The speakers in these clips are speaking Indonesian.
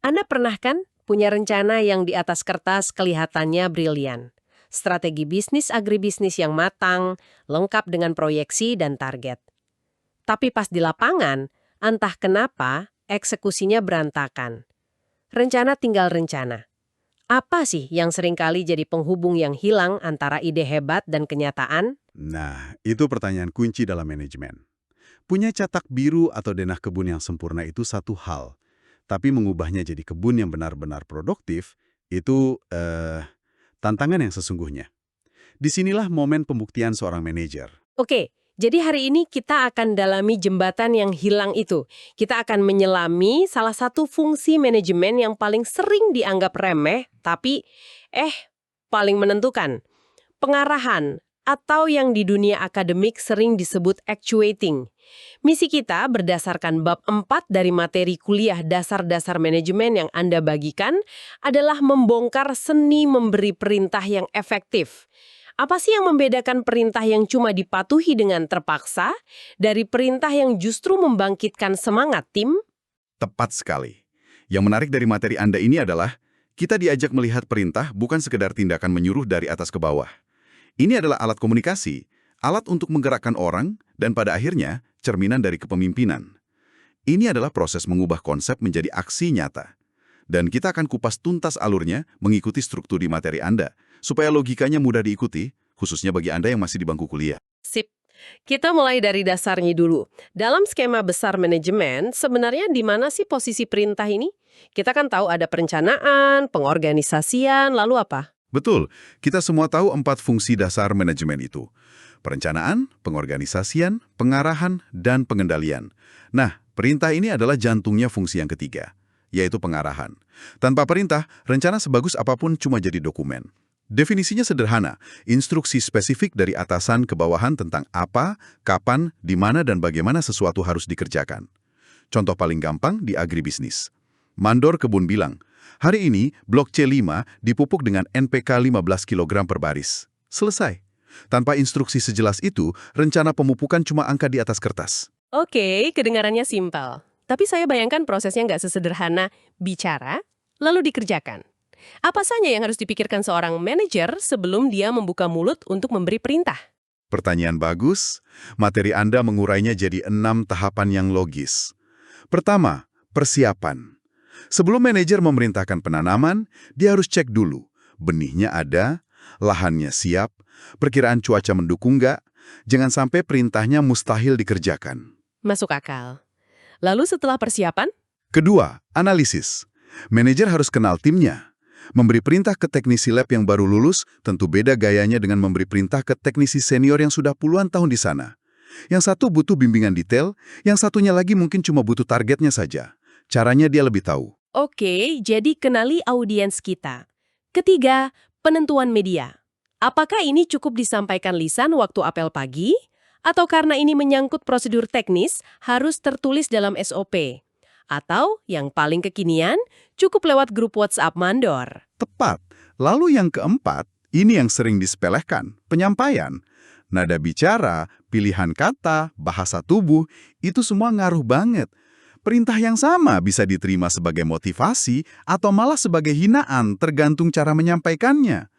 Anda pernah kan punya rencana yang di atas kertas kelihatannya brilian? Strategi bisnis agribisnis yang matang, lengkap dengan proyeksi dan target. Tapi pas di lapangan, entah kenapa eksekusinya berantakan. Rencana tinggal rencana. Apa sih yang seringkali jadi penghubung yang hilang antara ide hebat dan kenyataan? Nah, itu pertanyaan kunci dalam manajemen. Punya cetak biru atau denah kebun yang sempurna itu satu hal. Tapi mengubahnya jadi kebun yang benar-benar produktif, itu tantangan yang sesungguhnya. Disinilah momen pembuktian seorang manajer. Oke, jadi hari ini kita akan dalami jembatan yang hilang itu. Kita akan menyelami salah satu fungsi manajemen yang paling sering dianggap remeh, tapi paling menentukan. Pengarahan, atau yang di dunia akademik sering disebut actuating. Misi kita berdasarkan bab 4 dari materi kuliah dasar-dasar manajemen yang Anda bagikan adalah membongkar seni memberi perintah yang efektif. Apa sih yang membedakan perintah yang cuma dipatuhi dengan terpaksa dari perintah yang justru membangkitkan semangat tim? Tepat sekali. Yang menarik dari materi Anda ini adalah, kita diajak melihat perintah bukan sekedar tindakan menyuruh dari atas ke bawah. Ini adalah alat komunikasi, alat untuk menggerakkan orang, dan pada akhirnya, cerminan dari kepemimpinan. Ini adalah proses mengubah konsep menjadi aksi nyata. Dan kita akan kupas tuntas alurnya mengikuti struktur di materi Anda, supaya logikanya mudah diikuti, khususnya bagi Anda yang masih di bangku kuliah. Sip. Kita mulai dari dasarnya dulu. Dalam skema besar manajemen, sebenarnya di mana sih posisi perintah ini? Kita kan tahu ada perencanaan, pengorganisasian, lalu apa? Betul, kita semua tahu 4 fungsi dasar manajemen itu. Perencanaan, pengorganisasian, pengarahan, dan pengendalian. Nah, perintah ini adalah jantungnya fungsi yang ketiga, yaitu pengarahan. Tanpa perintah, rencana sebagus apapun cuma jadi dokumen. Definisinya sederhana, instruksi spesifik dari atasan ke bawahan tentang apa, kapan, di mana, dan bagaimana sesuatu harus dikerjakan. Contoh paling gampang di agribisnis. Mandor kebun bilang, hari ini blok C5 dipupuk dengan NPK 15 kg per baris. Selesai. Tanpa instruksi sejelas itu, rencana pemupukan cuma angka di atas kertas. Oke, kedengarannya simpel. Tapi saya bayangkan prosesnya nggak sesederhana bicara, lalu dikerjakan. Apa saja yang harus dipikirkan seorang manajer sebelum dia membuka mulut untuk memberi perintah? Pertanyaan bagus. Materi Anda mengurainya jadi 6 tahapan yang logis. Pertama, persiapan. Sebelum manajer memerintahkan penanaman, dia harus cek dulu. Benihnya ada, lahannya siap, perkiraan cuaca mendukung nggak, jangan sampai perintahnya mustahil dikerjakan. Masuk akal. Lalu setelah persiapan? Kedua, analisis. Manajer harus kenal timnya. Memberi perintah ke teknisi lab yang baru lulus, tentu beda gayanya dengan memberi perintah ke teknisi senior yang sudah puluhan tahun di sana. Yang satu butuh bimbingan detail, yang satunya lagi mungkin cuma butuh targetnya saja. Caranya dia lebih tahu. Oke, jadi kenali audiens kita. Ketiga, penentuan media. Apakah ini cukup disampaikan lisan waktu apel pagi? Atau karena ini menyangkut prosedur teknis, harus tertulis dalam SOP? Atau yang paling kekinian, cukup lewat grup WhatsApp mandor? Tepat. Lalu yang keempat, ini yang sering disepelekan, penyampaian. Nada bicara, pilihan kata, bahasa tubuh, itu semua ngaruh banget. Perintah yang sama bisa diterima sebagai motivasi atau malah sebagai hinaan tergantung cara menyampaikannya.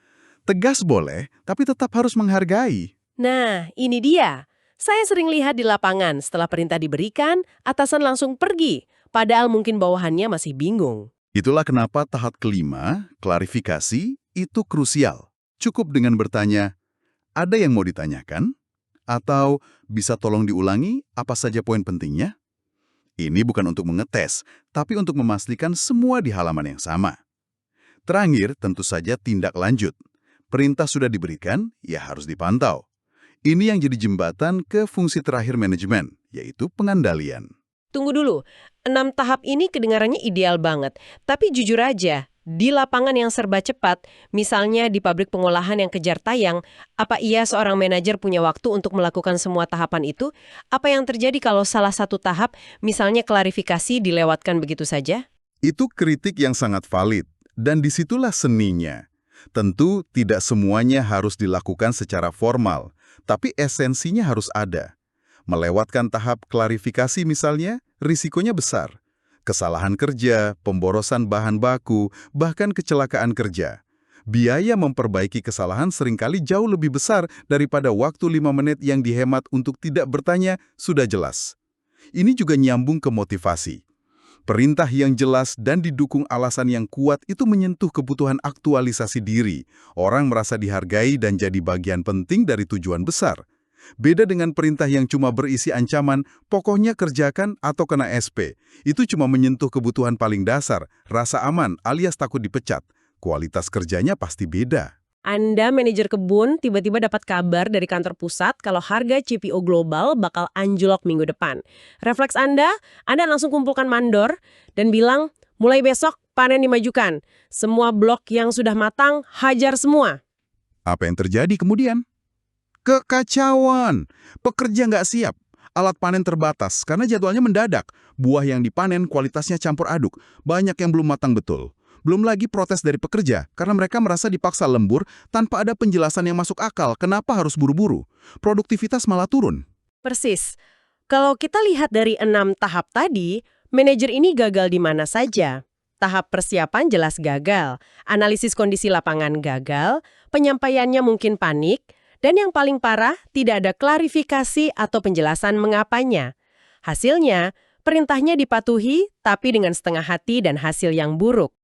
Tegas boleh, tapi tetap harus menghargai. Nah, ini dia. Saya sering lihat di lapangan setelah perintah diberikan, atasan langsung pergi, padahal mungkin bawahannya masih bingung. Itulah kenapa tahap kelima, klarifikasi, itu krusial. Cukup dengan bertanya, ada yang mau ditanyakan? Atau bisa tolong diulangi apa saja poin pentingnya? Ini bukan untuk mengetes, tapi untuk memastikan semua di halaman yang sama. Terakhir, tentu saja tindak lanjut. Perintah sudah diberikan, ya harus dipantau. Ini yang jadi jembatan ke fungsi terakhir manajemen, yaitu pengandalian. Tunggu dulu, 6 tahap ini kedengarannya ideal banget. Tapi jujur aja, di lapangan yang serba cepat, misalnya di pabrik pengolahan yang kejar tayang, apa iya seorang manajer punya waktu untuk melakukan semua tahapan itu? Apa yang terjadi kalau salah satu tahap, misalnya klarifikasi, dilewatkan begitu saja? Itu kritik yang sangat valid, dan disitulah seninya. Tentu tidak semuanya harus dilakukan secara formal, tapi esensinya harus ada. Melewatkan tahap klarifikasi misalnya, risikonya besar. Kesalahan kerja, pemborosan bahan baku, bahkan kecelakaan kerja. Biaya memperbaiki kesalahan seringkali jauh lebih besar daripada waktu 5 menit yang dihemat untuk tidak bertanya sudah jelas. Ini juga nyambung ke motivasi. Perintah yang jelas dan didukung alasan yang kuat itu menyentuh kebutuhan aktualisasi diri. Orang merasa dihargai dan jadi bagian penting dari tujuan besar. Beda dengan perintah yang cuma berisi ancaman, pokoknya kerjakan atau kena SP. Itu cuma menyentuh kebutuhan paling dasar, rasa aman alias takut dipecat. Kualitas kerjanya pasti beda. Anda manajer kebun tiba-tiba dapat kabar dari kantor pusat kalau harga CPO global bakal anjlok minggu depan. Refleks Anda langsung kumpulkan mandor dan bilang, mulai besok panen dimajukan. Semua blok yang sudah matang, hajar semua. Apa yang terjadi kemudian? Kekacauan. Pekerja nggak siap. Alat panen terbatas karena jadwalnya mendadak. Buah yang dipanen kualitasnya campur aduk. Banyak yang belum matang betul. Belum lagi protes dari pekerja karena mereka merasa dipaksa lembur tanpa ada penjelasan yang masuk akal kenapa harus buru-buru. Produktivitas malah turun. Persis. Kalau kita lihat dari 6 tahap tadi, manajer ini gagal di mana saja. Tahap persiapan jelas gagal, analisis kondisi lapangan gagal, penyampaiannya mungkin panik, dan yang paling parah, tidak ada klarifikasi atau penjelasan mengapanya. Hasilnya, perintahnya dipatuhi, tapi dengan setengah hati dan hasil yang buruk.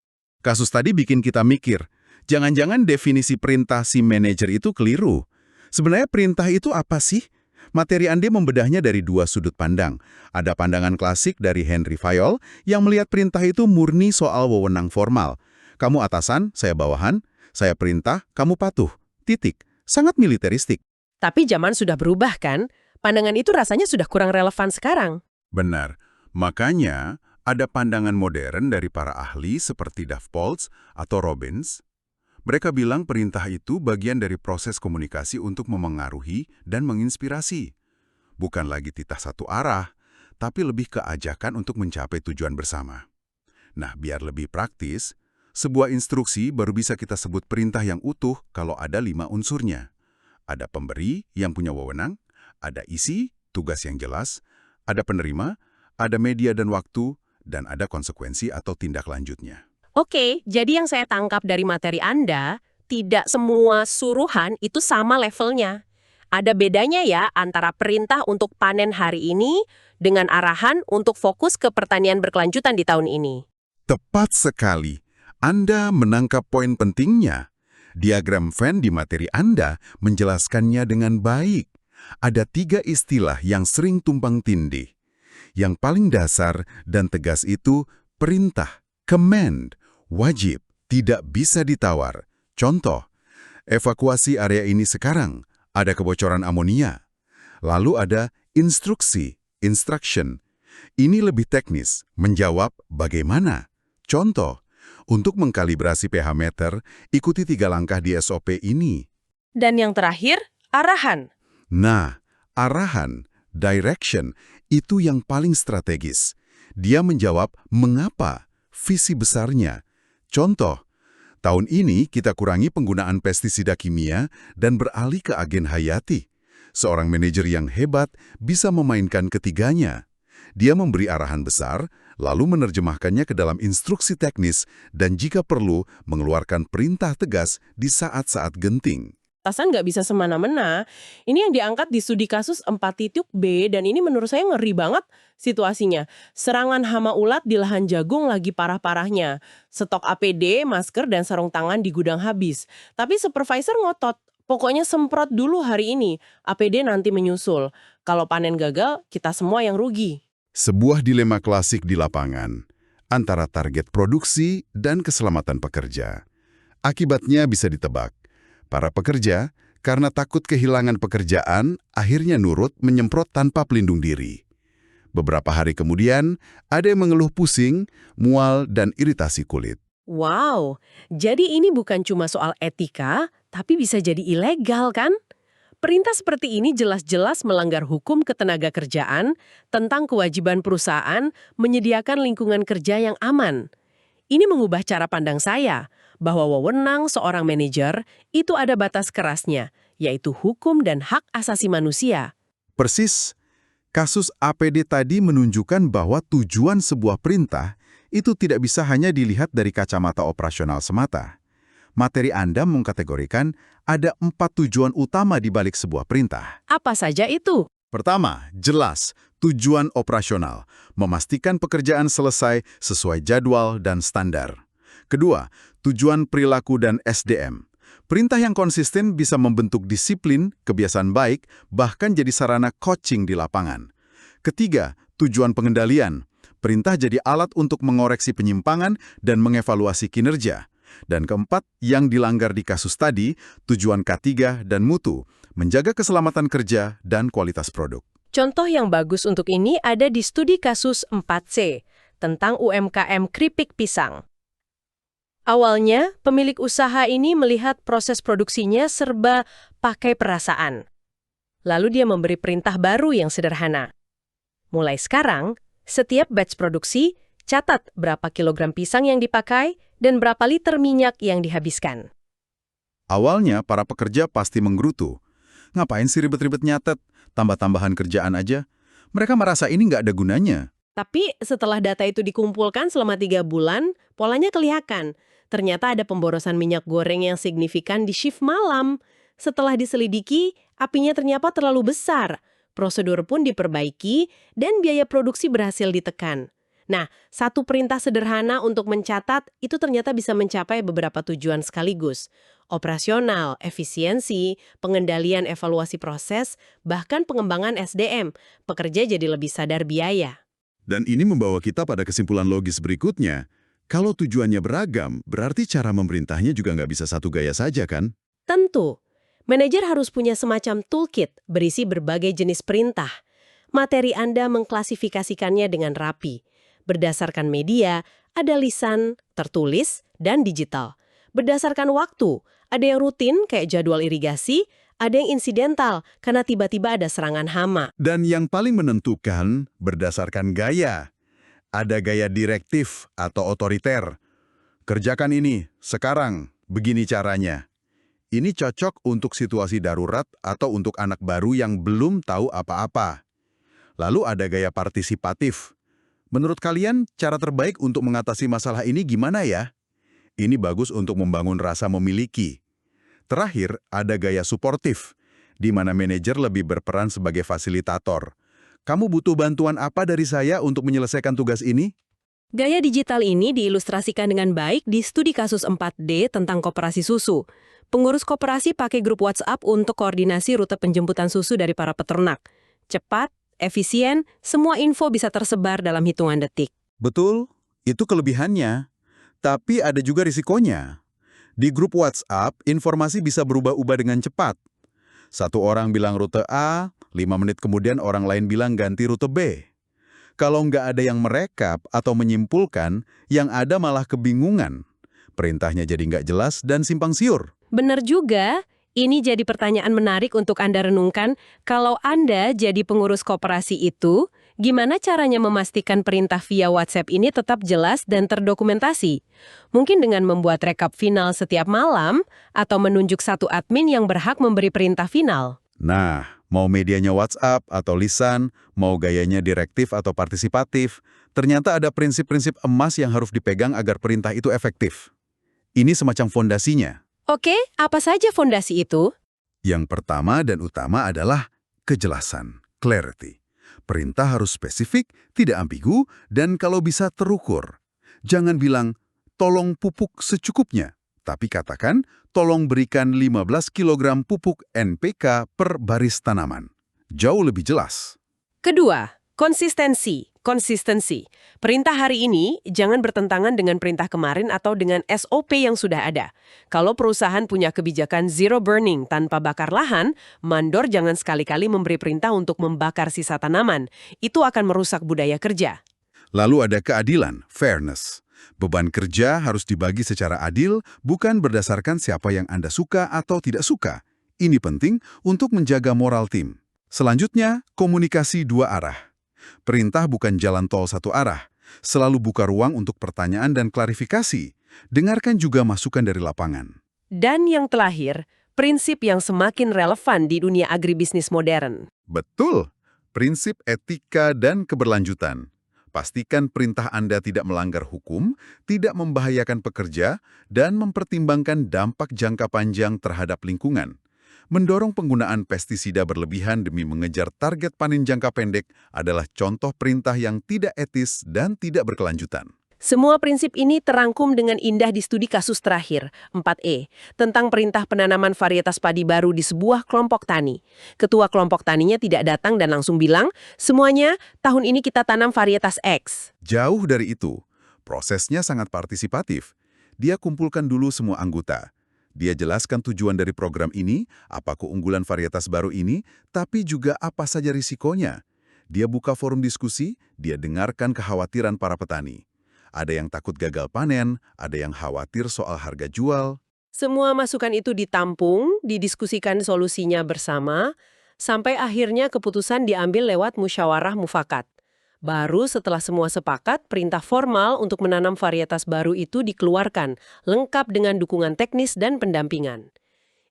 Kasus tadi bikin kita mikir, jangan-jangan definisi perintah si manajer itu keliru. Sebenarnya perintah itu apa sih? Materi Anda membedahnya dari 2 sudut pandang. Ada pandangan klasik dari Henry Fayol yang melihat perintah itu murni soal wewenang formal. Kamu atasan, saya bawahan, saya perintah, kamu patuh. Titik. Sangat militeristik. Tapi zaman sudah berubah kan? Pandangan itu rasanya sudah kurang relevan sekarang. Benar. Makanya ada pandangan modern dari para ahli seperti Dave Poltz atau Robbins. Mereka bilang perintah itu bagian dari proses komunikasi untuk memengaruhi dan menginspirasi. Bukan lagi titah satu arah, tapi lebih ke ajakan untuk mencapai tujuan bersama. Nah, biar lebih praktis, sebuah instruksi baru bisa kita sebut perintah yang utuh kalau ada 5 unsurnya. Ada pemberi yang punya wewenang, ada isi, tugas yang jelas, ada penerima, ada media dan waktu, dan ada konsekuensi atau tindak lanjutnya. Oke, jadi yang saya tangkap dari materi Anda, tidak semua suruhan itu sama levelnya. Ada bedanya ya antara perintah untuk panen hari ini dengan arahan untuk fokus ke pertanian berkelanjutan di tahun ini. Tepat sekali. Anda menangkap poin pentingnya. Diagram Venn di materi Anda menjelaskannya dengan baik. Ada 3 istilah yang sering tumpang tindih. Yang paling dasar dan tegas itu perintah, command, wajib, tidak bisa ditawar. Contoh, evakuasi area ini sekarang, ada kebocoran amonia. Lalu ada instruksi, instruction. Ini lebih teknis, menjawab bagaimana. Contoh, untuk mengkalibrasi pH meter, ikuti 3 langkah di SOP ini. Dan yang terakhir, arahan. Nah, arahan, direction, itu yang paling strategis. Dia menjawab mengapa, visi besarnya. Contoh, tahun ini kita kurangi penggunaan pestisida kimia dan beralih ke agen hayati. Seorang manajer yang hebat bisa memainkan ketiganya. Dia memberi arahan besar, lalu menerjemahkannya ke dalam instruksi teknis dan jika perlu mengeluarkan perintah tegas di saat-saat genting. Atasan nggak bisa semena-mena. Ini yang diangkat di studi kasus 4.B dan ini menurut saya ngeri banget situasinya. Serangan hama ulat di lahan jagung lagi parah-parahnya. Stok APD, masker, dan sarung tangan di gudang habis. Tapi supervisor ngotot, pokoknya semprot dulu hari ini. APD nanti menyusul. Kalau panen gagal, kita semua yang rugi. Sebuah dilema klasik di lapangan, antara target produksi dan keselamatan pekerja. Akibatnya bisa ditebak. Para pekerja, karena takut kehilangan pekerjaan, akhirnya nurut menyemprot tanpa pelindung diri. Beberapa hari kemudian, ada yang mengeluh pusing, mual, dan iritasi kulit. Wow, jadi ini bukan cuma soal etika, tapi bisa jadi ilegal kan? Perintah seperti ini jelas-jelas melanggar hukum ketenaga kerjaan tentang kewajiban perusahaan menyediakan lingkungan kerja yang aman. Ini mengubah cara pandang saya bahwa wewenang seorang manajer itu ada batas kerasnya, yaitu hukum dan hak asasi manusia. Persis, kasus APD tadi menunjukkan bahwa tujuan sebuah perintah itu tidak bisa hanya dilihat dari kacamata operasional semata. Materi Anda mengkategorikan ada 4 tujuan utama di balik sebuah perintah. Apa saja itu? Pertama, jelas, tujuan operasional, memastikan pekerjaan selesai sesuai jadwal dan standar. Kedua, tujuan perilaku dan SDM. Perintah yang konsisten bisa membentuk disiplin, kebiasaan baik, bahkan jadi sarana coaching di lapangan. Ketiga, tujuan pengendalian. Perintah jadi alat untuk mengoreksi penyimpangan dan mengevaluasi kinerja. Dan keempat, yang dilanggar di kasus tadi, tujuan K3 dan mutu, menjaga keselamatan kerja dan kualitas produk. Contoh yang bagus untuk ini ada di studi kasus 4C tentang UMKM keripik pisang. Awalnya, pemilik usaha ini melihat proses produksinya serba pakai perasaan. Lalu dia memberi perintah baru yang sederhana. Mulai sekarang, setiap batch produksi, catat berapa kilogram pisang yang dipakai dan berapa liter minyak yang dihabiskan. Awalnya, para pekerja pasti menggerutu. Ngapain sih ribet-ribet nyatet? Tambah-tambahan kerjaan aja? Mereka merasa ini nggak ada gunanya. Tapi setelah data itu dikumpulkan selama 3 bulan, polanya kelihatan. Ternyata ada pemborosan minyak goreng yang signifikan di shift malam. Setelah diselidiki, apinya ternyata terlalu besar. Prosedur pun diperbaiki dan biaya produksi berhasil ditekan. Nah, satu perintah sederhana untuk mencatat itu ternyata bisa mencapai beberapa tujuan sekaligus. Operasional, efisiensi, pengendalian evaluasi proses, bahkan pengembangan SDM. Pekerja jadi lebih sadar biaya. Dan ini membawa kita pada kesimpulan logis berikutnya. Kalau tujuannya beragam, berarti cara memerintahnya juga nggak bisa satu gaya saja, kan? Tentu, manajer harus punya semacam toolkit berisi berbagai jenis perintah. Materi Anda mengklasifikasikannya dengan rapi. Berdasarkan media, ada lisan, tertulis, dan digital. Berdasarkan waktu, ada yang rutin kayak jadwal irigasi, ada yang insidental karena tiba-tiba ada serangan hama. Dan yang paling menentukan berdasarkan gaya. Ada gaya direktif atau otoriter. Kerjakan ini, sekarang, begini caranya. Ini cocok untuk situasi darurat atau untuk anak baru yang belum tahu apa-apa. Lalu ada gaya partisipatif. Menurut kalian, cara terbaik untuk mengatasi masalah ini gimana ya? Ini bagus untuk membangun rasa memiliki. Terakhir, ada gaya suportif, di mana manajer lebih berperan sebagai fasilitator. Kamu butuh bantuan apa dari saya untuk menyelesaikan tugas ini? Gaya digital ini diilustrasikan dengan baik di studi kasus 4D tentang koperasi susu. Pengurus koperasi pakai grup WhatsApp untuk koordinasi rute penjemputan susu dari para peternak. Cepat, efisien, semua info bisa tersebar dalam hitungan detik. Betul, itu kelebihannya. Tapi ada juga risikonya. Di grup WhatsApp, informasi bisa berubah-ubah dengan cepat. Satu orang bilang rute A, 5 menit kemudian orang lain bilang ganti rute B. Kalau nggak ada yang merekap atau menyimpulkan, yang ada malah kebingungan. Perintahnya jadi nggak jelas dan simpang siur. Benar juga, ini jadi pertanyaan menarik untuk Anda renungkan. Kalau Anda jadi pengurus koperasi itu, gimana caranya memastikan perintah via WhatsApp ini tetap jelas dan terdokumentasi? Mungkin dengan membuat rekap final setiap malam, atau menunjuk satu admin yang berhak memberi perintah final. Nah, mau medianya WhatsApp atau lisan, mau gayanya direktif atau partisipatif, ternyata ada prinsip-prinsip emas yang harus dipegang agar perintah itu efektif. Ini semacam fondasinya. Oke, apa saja fondasi itu? Yang pertama dan utama adalah kejelasan, clarity. Perintah harus spesifik, tidak ambigu, dan kalau bisa terukur. Jangan bilang, tolong pupuk secukupnya. Tapi katakan, tolong berikan 15 kg pupuk NPK per baris tanaman. Jauh lebih jelas. Kedua, konsistensi. Perintah hari ini jangan bertentangan dengan perintah kemarin atau dengan SOP yang sudah ada. Kalau perusahaan punya kebijakan zero burning tanpa bakar lahan, mandor jangan sekali-kali memberi perintah untuk membakar sisa tanaman. Itu akan merusak budaya kerja. Lalu ada keadilan, fairness. Beban kerja harus dibagi secara adil, bukan berdasarkan siapa yang Anda suka atau tidak suka. Ini penting untuk menjaga moral tim. Selanjutnya, komunikasi dua arah. Perintah bukan jalan tol satu arah. Selalu buka ruang untuk pertanyaan dan klarifikasi. Dengarkan juga masukan dari lapangan. Dan yang terakhir, prinsip yang semakin relevan di dunia agribisnis modern. Betul. Prinsip etika dan keberlanjutan. Pastikan perintah Anda tidak melanggar hukum, tidak membahayakan pekerja, dan mempertimbangkan dampak jangka panjang terhadap lingkungan. Mendorong penggunaan pestisida berlebihan demi mengejar target panen jangka pendek adalah contoh perintah yang tidak etis dan tidak berkelanjutan. Semua prinsip ini terangkum dengan indah di studi kasus terakhir, 4E, tentang perintah penanaman varietas padi baru di sebuah kelompok tani. Ketua kelompok taninya tidak datang dan langsung bilang, semuanya tahun ini kita tanam varietas X. Jauh dari itu, prosesnya sangat partisipatif. Dia kumpulkan dulu semua anggota. Dia jelaskan tujuan dari program ini, apa keunggulan varietas baru ini, tapi juga apa saja risikonya. Dia buka forum diskusi, dia dengarkan kekhawatiran para petani. Ada yang takut gagal panen, ada yang khawatir soal harga jual. Semua masukan itu ditampung, didiskusikan solusinya bersama, sampai akhirnya keputusan diambil lewat musyawarah mufakat. Baru setelah semua sepakat, perintah formal untuk menanam varietas baru itu dikeluarkan, lengkap dengan dukungan teknis dan pendampingan.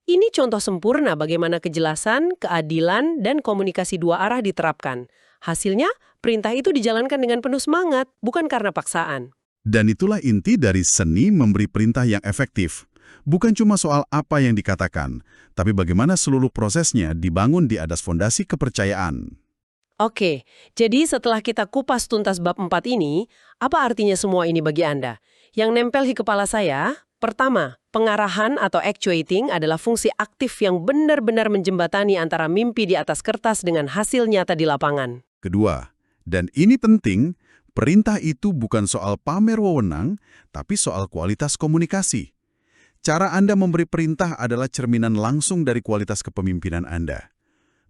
Ini contoh sempurna bagaimana kejelasan, keadilan, dan komunikasi dua arah diterapkan. Hasilnya, perintah itu dijalankan dengan penuh semangat, bukan karena paksaan. Dan itulah inti dari seni memberi perintah yang efektif. Bukan cuma soal apa yang dikatakan, tapi bagaimana seluruh prosesnya dibangun di atas fondasi kepercayaan. Oke, jadi setelah kita kupas tuntas bab 4 ini, apa artinya semua ini bagi Anda? Yang nempel di kepala saya, pertama, pengarahan atau actuating adalah fungsi aktif yang benar-benar menjembatani antara mimpi di atas kertas dengan hasil nyata di lapangan. Kedua, dan ini penting, perintah itu bukan soal pamer wewenang, tapi soal kualitas komunikasi. Cara Anda memberi perintah adalah cerminan langsung dari kualitas kepemimpinan Anda.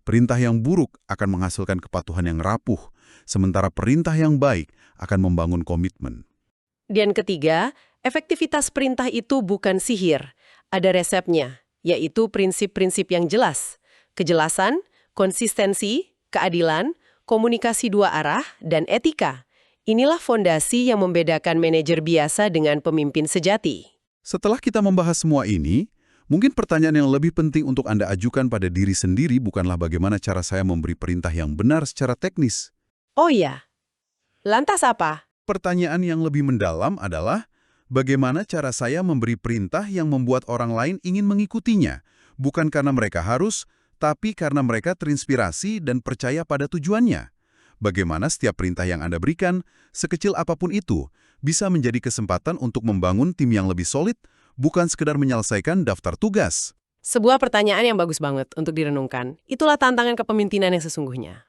Perintah yang buruk akan menghasilkan kepatuhan yang rapuh, sementara perintah yang baik akan membangun komitmen. Dan ketiga, efektivitas perintah itu bukan sihir. Ada resepnya, yaitu prinsip-prinsip yang jelas. Kejelasan, konsistensi, keadilan, komunikasi dua arah, dan etika. Inilah fondasi yang membedakan manajer biasa dengan pemimpin sejati. Setelah kita membahas semua ini, mungkin pertanyaan yang lebih penting untuk Anda ajukan pada diri sendiri bukanlah bagaimana cara saya memberi perintah yang benar secara teknis. Oh iya, lantas apa? Pertanyaan yang lebih mendalam adalah, bagaimana cara saya memberi perintah yang membuat orang lain ingin mengikutinya, bukan karena mereka harus, tapi karena mereka terinspirasi dan percaya pada tujuannya. Bagaimana setiap perintah yang Anda berikan, sekecil apapun itu, bisa menjadi kesempatan untuk membangun tim yang lebih solid, bukan sekedar menyelesaikan daftar tugas. Sebuah pertanyaan yang bagus banget untuk direnungkan. Itulah tantangan kepemimpinan yang sesungguhnya.